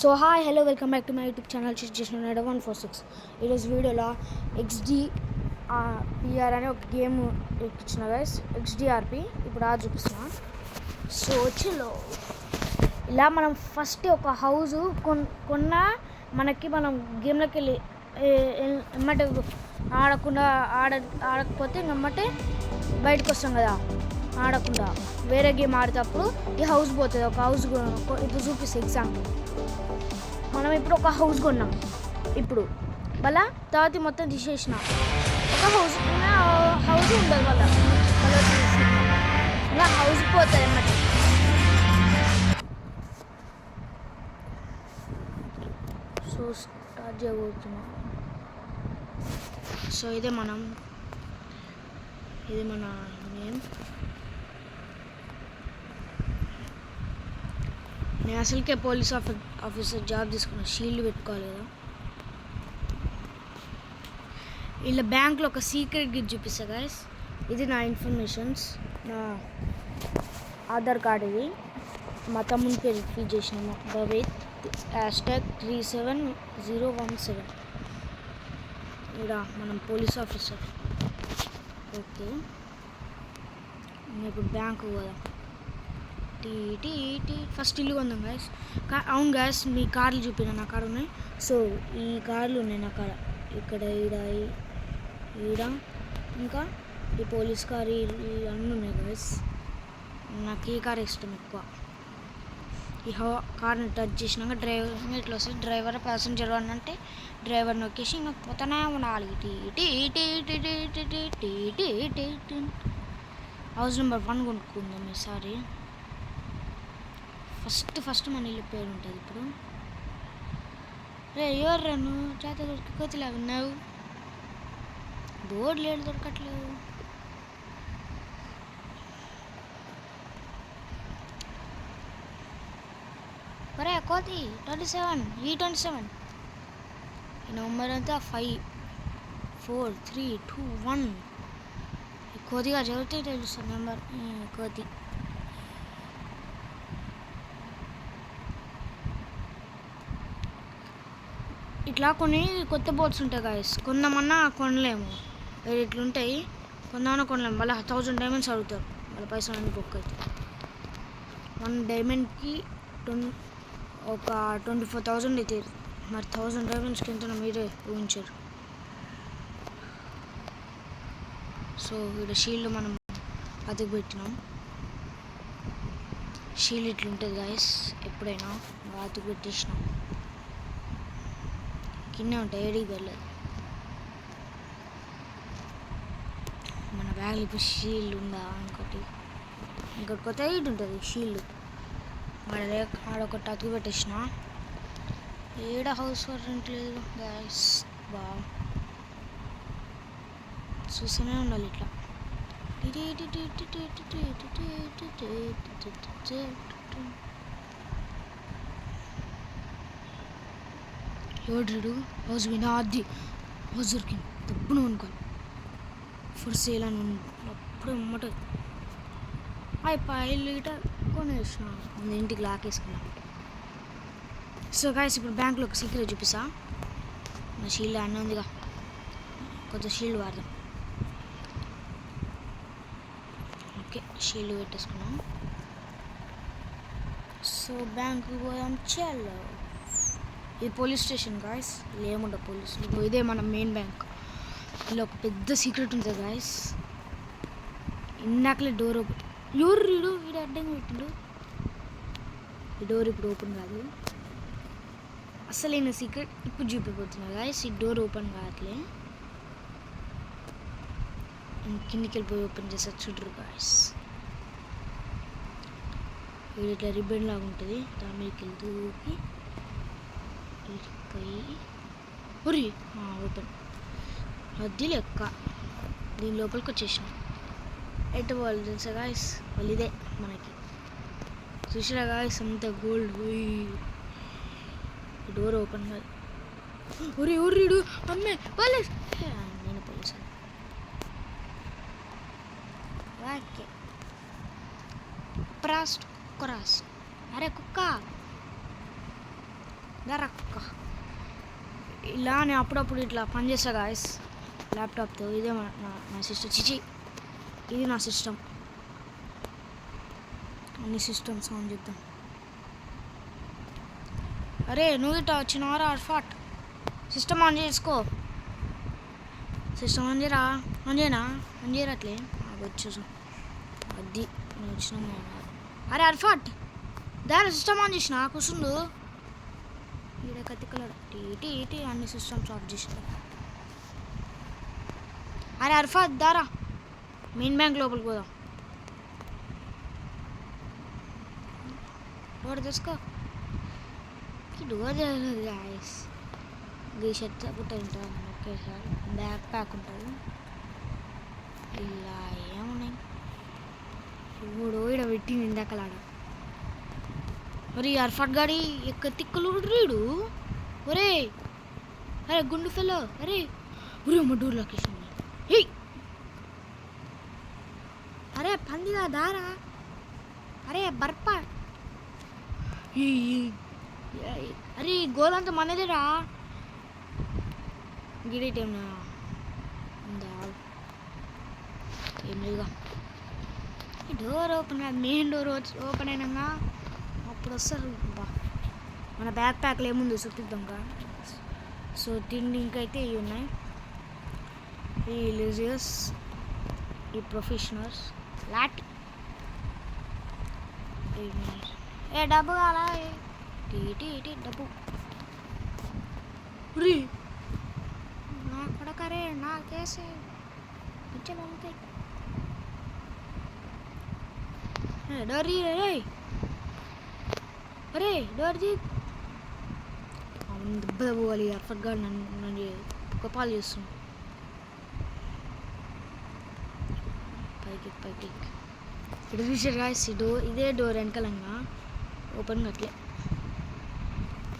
So hi hello welcome back to my YouTube channel చేసిన 146. ఈరోజు వీడియోలో XDR అనే ఒక గేమ్ ఎక్కించిన గైస్. XDRP ఇప్పుడు చూపిస్తున్నా. సో చలో ఇలా మనం ఫస్ట్ ఒక హౌస్ కొన్న మనకి మనం గేమ్లోకి వెళ్ళి ఎమ్మటే ఆడకపోతే ఇంకమ్మటే బయటకు వస్తాం కదా. ఆడకుండా వేరే గేమ్ ఆడేటప్పుడు ఈ హౌస్ పోతుంది. ఒక హౌస్ ఇది చూపిస్తే ఎగ్జాంపుల్, మనం ఇప్పుడు ఒక హౌస్ కొన్నాం. ఇప్పుడు మళ్ళా తర్వాత మొత్తం తీసేసిన ఒక హౌస్ ఉండదు. మళ్ళీ ఇలా హౌస్ పోతుంది అన్నమాట. సో స్టార్ట్ చేయబోతున్నాం. సో ఇది మన నేమ్. నేను అసలుకే పోలీస్ ఆఫీసర్ జాబ్ తీసుకున్నా. షీల్డ్ పెట్టుకోవాలి కదా. ఇలా బ్యాంక్లో ఒక సీక్రెట్ గిట్ చూపిస్తా గైస్. ఇది నా ఇన్ఫర్మేషన్స్, నా ఆధార్ కార్డ్. ఇది మా తమ్ముని పేరు ఫీడ్ చేసినాము. భవేత్ #37017. ఇక్కడ మనం పోలీస్ ఆఫీసర్. ఓకే, ఇప్పుడు బ్యాంకు పోదాం. ఫస్ట్ ఇల్లు కొందాం గాయస్. అవును గాయస్, మీ కార్లు చూపిన నా కాడ ఉన్నాయి. సో ఈ కార్లు ఉన్నాయి నా కాడ. ఇక్కడ ఈడ ఇంకా ఈ పోలీస్ కార్ అన్నీ ఉన్నాయి గాయస్. నాకు ఈ కార్ ఇష్టం ఎక్కువ. ఈ కార్ని టచ్ చేసినాక డ్రైవర్ ఇట్లా వస్తుంది. డ్రైవర్ ప్యాసింజర్ అని అంటే డ్రైవర్ నొక్కేసి ఇంకా పోతానే ఉండాలి. హౌస్ నెంబర్ 1 కొనుక్కుందాం ఈసారి. ఫస్ట్ మన ఇల్లు పేరు ఉంటుంది. ఇప్పుడు ఎవర్రా నువ్వు చేత కోతిలా ఉన్నావు? బోర్డు లేడు, దొరకట్లేదు. ఒరే కోతి 27 E27. ఈ నెంబర్ అంతా 5 4 3 2 1. కోతిగా చదివితే తెలుస్తుంది నెంబర్. కోతి ఇట్లా కొన్ని కొత్త బోట్స్ ఉంటాయి గాయస్. కొందామన్నా కొనలేము. వేరే ఇట్లుంటాయి. కొందామన్నా కొనలేము. మళ్ళీ 1000 డైమండ్స్ అడుగుతారు. వాళ్ళ పైసలు అన్ని బొక్క అవుతాయి. 1 డైమండ్కి ఒక 24,000 అవుతాయి. మరి 1000 డైమండ్స్కి ఎంతనో మీరే ఊహించారు. సో ఇక్కడ షీల్డ్ మనం అతికి పెట్టినాం. షీల్డ్ ఇట్లుంటుంది గాయస్. ఎప్పుడైనా అతికి పెట్టేసినాం. కింద ఉంటాయి, ఏడికి వెళ్ళదు. మన బ్యాగ్లో ఇప్పుడు షీల్డ్ ఉందా? ఇంకోటి కొత్త ఇటు ఉంటుంది షీల్డ్. ఆడొకటి అతికి పెట్టేసిన. ఏడ హౌస్ కరెంట్ లేదు గ్యాస్. చూస్తూనే ఉండాలి ఇట్లా. ఎవడు హౌస్ వినా అది హౌస్ దొరికింది. తప్పును అనుకోవాలి. ఫర్ సేల్ అని అప్పుడు అమ్మట అయిపోయి ఇట కొనేసిన. ఇంటికి లాకేసుకున్నాను. సో గాయస్, ఇప్పుడు బ్యాంక్లో ఒక సీక్రెట్ చూపిస్తా. నా షీల్డ్ అన్నీ ఉందిగా, కొంచెం షీల్డ్ వాడదాం. ఓకే, షీల్డ్ పెట్టేసుకున్నాం. సో బ్యాంకుకి పోదాం. చలో, ఇది పోలీస్ స్టేషన్ గాయస్. ఇలా ఏముండవు పోలీసులు. ఇదే మన మెయిన్ బ్యాంక్. ఇలా ఒక పెద్ద సీక్రెట్ ఉంటుంది గాయస్. ఇందాకలే door open. వీడు అడ్డంగా పెట్టిండు. ఈ డోర్ ఇప్పుడు ఓపెన్ కాదు. అసలైన సీక్రెట్ ఇప్పుడు చూపిపోతున్నా గాయస్. ఈ డోర్ ఓపెన్ కావట్లే. కిందికి వెళ్ళిపోయి ఓపెన్ చేస్తారు చూడరు గాయస్. వీడు ఇట్లా రిబ్బన్ లాగా ఉంటుంది. దాని మీదకి వెళ్తూ ఓపెన్. అది లెక్క. దీని లోపలికి వచ్చేసాం. ఎటు వాళ్ళు తెలుసా గాయస్? వాళ్ళు ఇదే మనకి. చూసిరా గాయస్, అంత గోల్డ్. డోర్ ఓపెన్ కాదు. ఊరిడు అమ్మే పోలీస్. నేను పోలీసు. ఓకే, ప్రాస్ట్ కుక్కరాస్. అరే కుక్క, దరక్క ఇలా నేను అప్పుడప్పుడు ఇట్లా పని చేస్తా గాయస్ ల్యాప్టాప్తో. ఇదే నా సిస్టమ్. చిచి, ఇది నా సిస్టమ్. అన్ని సిస్టమ్స్ ఆన్ చేద్దాం. అరే నువ్వు ఇట్లా వచ్చినారా అర్ఫాట్? సిస్టమ్ ఆన్ చేసుకో. సిస్టమ్ ఆన్ చేయరా? ఆన్ చేయనా? ఆన్ చేయరట్లే వచ్చేసు. అది నేను వచ్చిన. అరే అర్ఫాట్ దాని సిస్టమ్ ఆన్ చేసిన కూర్చుండు. ఈడ కత్తికలడు టీ టీ అన్ని సిస్టమ్స్ ఆఫ్ చేసిన. అరే అర్ఫాట్ దారా మెయిన్ బ్యాంక్ లోపలికి పోదాం. డోర్ తెచ్చుకో. డోర్ తెలియదు గాయస్. ఈ షర్ట్ ఉంటుంది ఒకేసారి బ్యాక్ ప్యాక్ ఉంటుంది. ఇలా ఏమున్నాయి ఇప్పుడు ఇక్కడ పెట్టింది ఇందాకలాడ. మరి అర్ఫాట్ గాడి ఎక్క తిక్కలు రీడు. ఒరే అరే గుండు ఫెలో. అరే ఒరే అమ్మ డోర్ లొకేషన్. అరే పందిగా దారా. అరే బర్పా. అరే గోలంతా మనదేరా. గిడేట్ ఏం లేదుగా. డోర్ ఓపెన్ కాదు, మెయిన్ డోర్ ఓపెన్ అయినాక అప్పుడు వస్తారు. మన బ్యాక్ ప్యాక్లు ఏముందో చూపిద్దాంగా. సో తిండి ఇంకైతే ఇవి ఉన్నాయి. ఈ లీజియస్, ఈ ప్రొఫెషనల్స్ లాట్. ఏ డబ్బు కాలా? టీ డబ్బు రీ నా కొడకరే నా కేసే పిచ్చలవుతాయి. డోర్ రే. అరే డోర్ తీ. దెబ్బ పోవాలి. అర్ఫట్గా నన్ను గొప్పలు చేస్తుంది. పైకి ఇప్పుడు చూసారు గాయస్. ఇదే డోర్ వెనకాలంగా ఓపెన్ అట్లే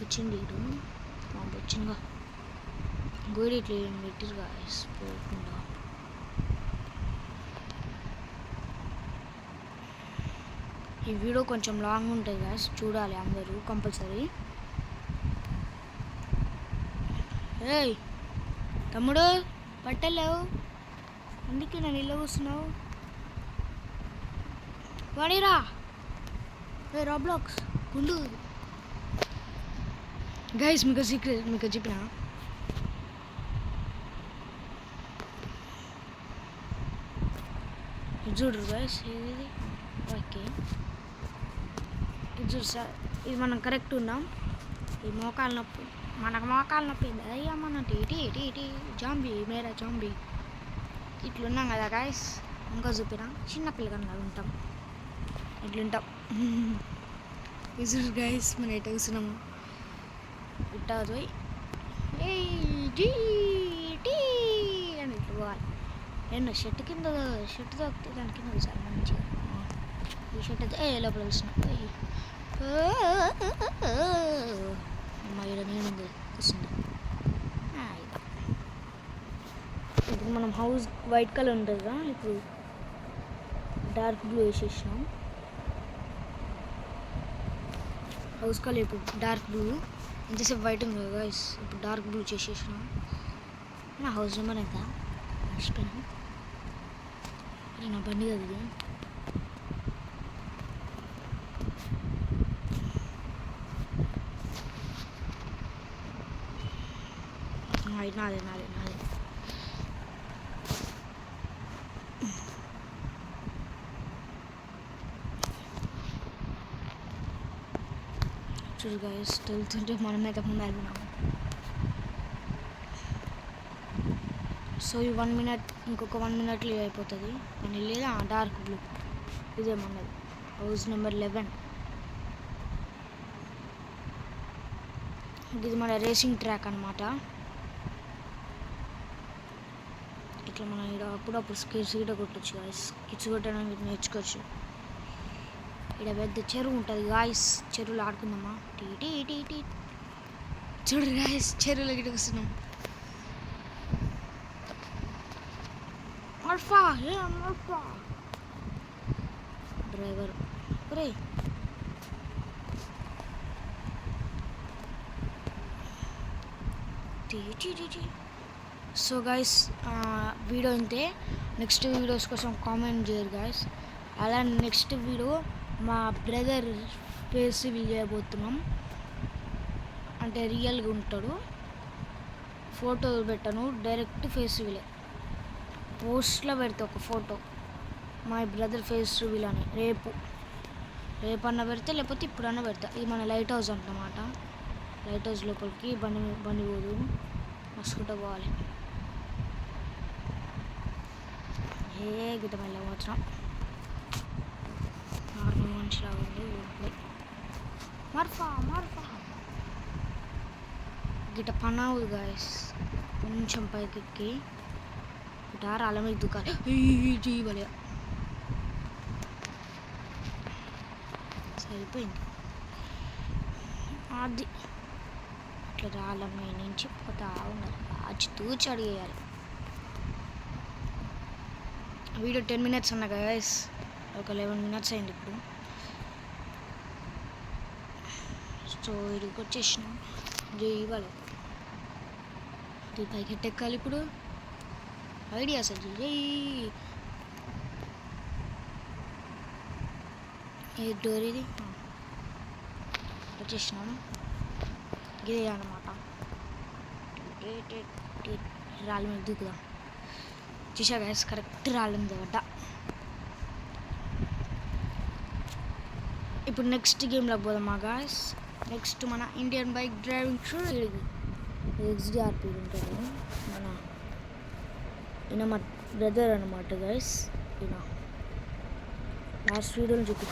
వచ్చింది. ఇటు వచ్చిందిగా గోడి ఇట్లా పెట్టిరు గాయస్ పోకుండా. ఈ వీడియో కొంచెం లాంగ్ ఉంటుంది గాయస్, చూడాలి అందరూ కంపల్సరీ. ఏయ్ తమ్ముడు పట్టలేవు, అందుకే నన్ను ఇల్లు కూస్తున్నావు. వాడిరా రాబ్లాక్స్ గుండు. గైస్ మీకు సీక్రెట్ మీకు చెప్పిన. చూడరు గైస్ ఇది. ఓకే ఇది చూడు సార్, ఇది మనం కరెక్ట్ ఉన్నాం. ఈ మోకాలు నొప్పి, మనకు మోకాలు నొప్పి అయ్యా మన టీ జాంబీ మేరా జాంబీ ఇట్లున్నాం కదా గైస్. ఇంకా చూపినా చిన్న పిల్లగా ఉంటాం, ఇట్లుంటాం. ఇది గైస్ మనం ఎట్ట కూర్చున్నాము. ఇట్టా పోయి అని ఇట్లా పోవాలి. నేను షర్ట్ తొక్కితే దాని కింద కూర్చోాలి మంచిగా. ఈ షర్ట్ అయితే లోపల కూర్చున్నా. ఇక్కడ నేను కూర్చున్నా. ఇప్పుడు మనం హౌస్ వైట్ కలర్ ఉంటుంది కదా, ఇప్పుడు డార్క్ బ్లూ వేసేసినాం. హౌస్ కలర్ ఇప్పుడు డార్క్ బ్లూ, ఎంతసేపు వైట్ ఉంది కదా గైస్, ఇప్పుడు డార్క్ బ్లూ చేసేసినాం. నా హౌస్ నెంబర్ ఎంత మర్చిపోయినా. నా బండి కదా ఇది. నాదే చూడు గైస్, తెలుతుంటే మనమైతే ముందు వెళ్తున్నాము. సో ఈ 1 minute, ఇంకొక 1 minute అయిపోతుంది. కానీ లేదా డార్క్ బ్లూ ఇదే మనది హౌస్ నెంబర్ 11. ఇది మన రేసింగ్ ట్రాక్ అనమాట. ఇట్లా మనం ఇక్కడ అప్పుడప్పుడు స్కిట్స్ కూడా కొట్టచ్చు గాయస్. స్కిట్స్ కొట్టడం మీరు నేర్చుకోవచ్చు. ఇక్కడ పెద్ద చెరువు ఉంటుంది గాయస్, చెరువులో ఆడుకుందామా. టీ చూడు గాయస్, చెరువులో గిట్ట వస్తున్నాం. డ్రైవర్ ఒరే సో గైస్ వీడియో అంతే. నెక్స్ట్ వీడియోస్ కోసం కామెంట్ చేయరు గైస్. అలా నెక్స్ట్ వీడియో మా బ్రదర్ ఫేస్ రివీల్ చేయబోతున్నాం. అంటే రియల్గా ఉంటాడు, ఫోటో పెట్టను, డైరెక్ట్ ఫేస్ రివీలే. పోస్ట్లో పెడతా ఒక photo my brother face reveal అని. రేపన్నా పెడితే, లేకపోతే ఇప్పుడన్నా పెడతా. ఇది మన లైట్ హౌస్ అన్నమాట. లైట్ హౌస్ లోపలికి బండి పోదు, మసుకుంటూ పోవాలి. గిట్ట మళ్ళీ వచ్చినాం. నార్మల్ మనిషిలా ఉంది. మర్ఫా గిట్ట పని అవ్వదు గాయస్. కొంచెం పైకి ఎక్కి గిటార్ అలా మీద దుకాలి జీవలే. సరిపోయింది అది. ఇట్లా రాళ్ళ మీద నుంచి పోతా ఉన్నారు. తూచి అడిగేయాలి. వీడియో 10 minutes అన్నా గైస్, ఒక 11 minutes అయింది ఇప్పుడు. సో ఇడికి వచ్చేసినాం. ఇవ్వాలి పైకి ఎక్కాలి ఇప్పుడు. ఐడియా అసలు ఏ డోర్ ఇది. వచ్చేసినాము. ఇదే అన్నమాట. రాళ్ళ మీద దూకుదాం. చూసా గైస్, కరెక్ట్ రాళ్ళ మీద పడ్డా. ఇప్పుడు నెక్స్ట్ గేమ్లోకి పోదామా గాయస్. నెక్స్ట్ మన Indian bike driving show. XDRP ఉంటుంది. ఈయన మా బ్రదర్ అనమాట గైస్. ఈయన లాస్ట్ వీడియోలో చూపించి